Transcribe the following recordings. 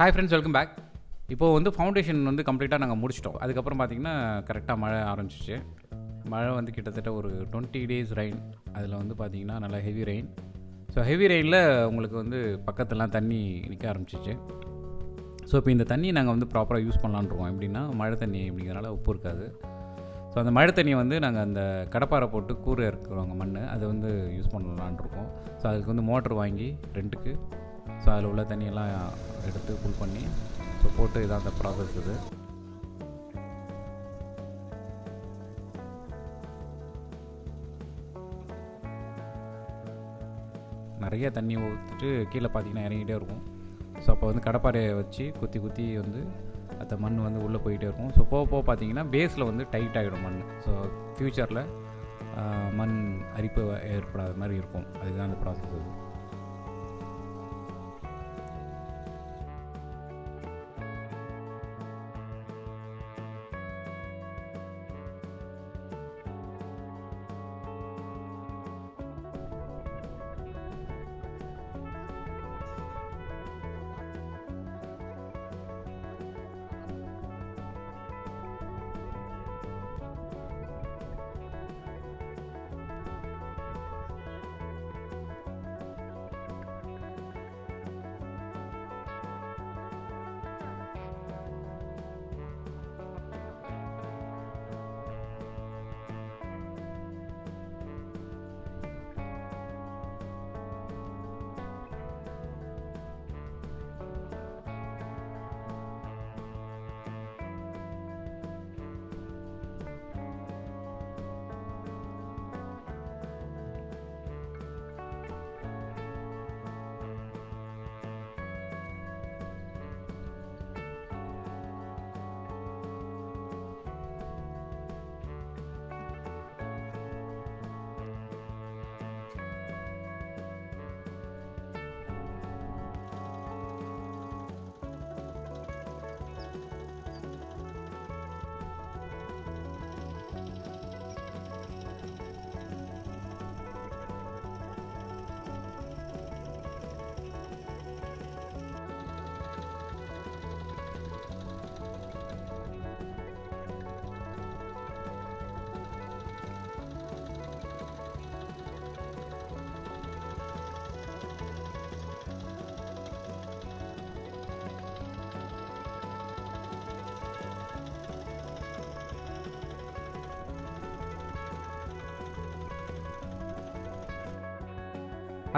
Hi friends, welcome back. இப்போது வந்து foundation வந்து கம்ப்ளீட்டாக நாங்கள் முடிச்சிட்டோம். அதுக்கப்புறம் பார்த்திங்கன்னா கரெக்டாக மழை ஆரம்பிச்சிச்சு. மழை வந்து கிட்டத்தட்ட ஒரு 20 days ரெயின். அதில் வந்து பார்த்திங்கன்னா நல்லா ஹெவி ரெயின். ஸோ ஹெவி ரெயினில் உங்களுக்கு வந்து பக்கத்துலாம் தண்ணி நிற்க ஆரம்பிச்சிச்சு. ஸோ இப்போ இந்த தண்ணி நாங்கள் வந்து ப்ராப்பராக யூஸ் பண்ணலான்ருக்கோம். எப்படின்னா மழை தண்ணி அப்படிங்கிறனால உப்பு இருக்காது. ஸோ அந்த மழை தண்ணியை வந்து நாங்கள் அந்த கடப்பாரை போட்டு கூறு இறக்குறவங்க மண் அதை வந்து யூஸ் பண்ணலான்ருக்கோம். ஸோ அதுக்கு வந்து மோட்ரு வாங்கி ரெண்டுக்கு, ஸோ அதில் உள்ள தண்ணியெல்லாம் எடுத்து ஃபுல் பண்ணி ஸோ போட்டு இதான் அந்த ப்ராசஸ். இது நிறைய தண்ணி ஊற்றிட்டு கீழே பார்த்தீங்கன்னா இறங்கிட்டே இருக்கும். ஸோ அப்போ வந்து கடப்பாறையை வச்சு குத்தி குத்தி வந்து அந்த மண் வந்து உள்ளே போயிட்டே இருக்கும். ஸோ போக போக பார்த்தீங்கன்னா பேஸில் வந்து டைட் ஆகிடும் மண். ஸோ ஃப்யூச்சரில் மண் அரிப்பு ஏற்படாத மாதிரி இருக்கும். அதுதான் அந்த ப்ராசஸ். அது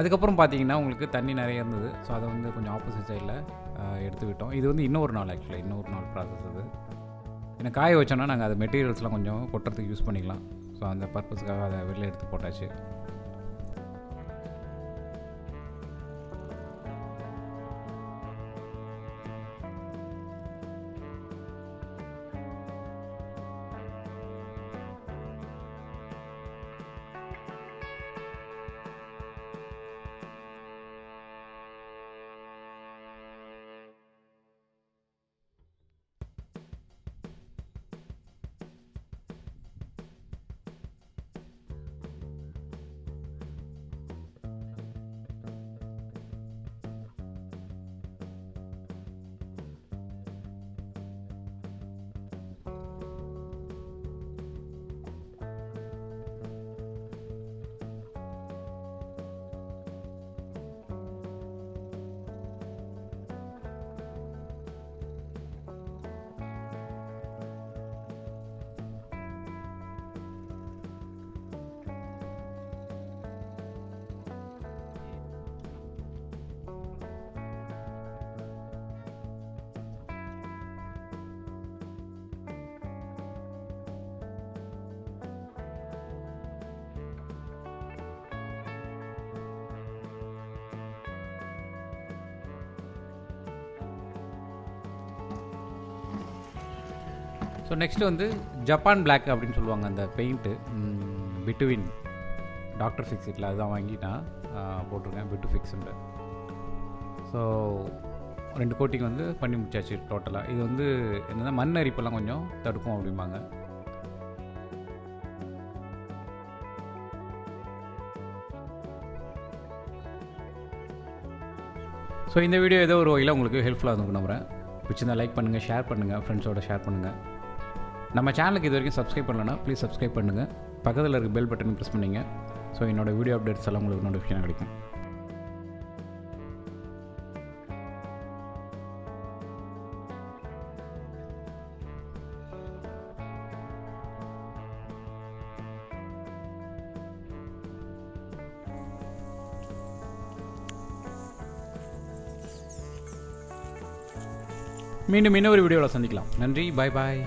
அதுக்கப்புறம் பார்த்தீங்கன்னா உங்களுக்கு தண்ணி நிறைய இருந்தது. ஸோ அதை வந்து கொஞ்சம் ஆப்போசிட் சைடில் எடுத்து விட்டோம். இது வந்து இன்னொரு நாள் ப்ராசஸ். அது ஏன்னா காய வச்சோன்னா நாங்கள் அது மெட்டீரியல்ஸ்லாம் கொஞ்சம் கொட்டுறதுக்கு யூஸ் பண்ணிக்கலாம். ஸோ அந்த பர்பஸ்க்காக அதை வெளில எடுத்து போட்டாச்சு. ஸோ நெக்ஸ்ட்டு வந்து ஜப்பான் பிளாக் அப்படின்னு சொல்லுவாங்க அந்த பெயிண்ட்டு. பிட்டுவின் டாக்டர் ஃபிக்ஸிட்டில் அதுதான் வாங்கி நான் போட்டிருக்கேன், பிட்டுஃபிக்ஸுன்ற. ஸோ 2 கோட்டிங் வந்து பண்ணி முடிச்சாச்சு டோட்டலாக. இது வந்து என்னென்னா மண் அரிப்பெல்லாம் கொஞ்சம் தடுக்கும் அப்படிம்பாங்க. ஸோ இந்த வீடியோ ஏதோ ஒரு வகையில் உங்களுக்கு ஹெல்ப்ஃபுல்லாக இருக்கும் நம்புகிறேன். பிடிச்சிருந்தா லைக் பண்ணுங்கள், ஷேர் பண்ணுங்கள், ஃப்ரெண்ட்ஸோட ஷேர் பண்ணுங்கள். நம்ம சேனலுக்கு இது வரைக்கும் சப்ஸ்கிரைப் பண்ணலன்னா ப்ளீஸ் சப்ஸ்கிரைப் பண்ணுங்கள். பக்கத்தில் இருக்க பெல் பட்டன் ப்ரெஸ் பண்ணிங்க. ஸோ என்னோடய வீடியோ அப்டேட்ஸ் எல்லாம் உங்களுக்கு நோட்டிஃபிகேஷன் கிடைக்கும். மீண்டும் இன்னொரு வீடியோவில் சந்திக்கலாம். நன்றி, பாய் பாய்.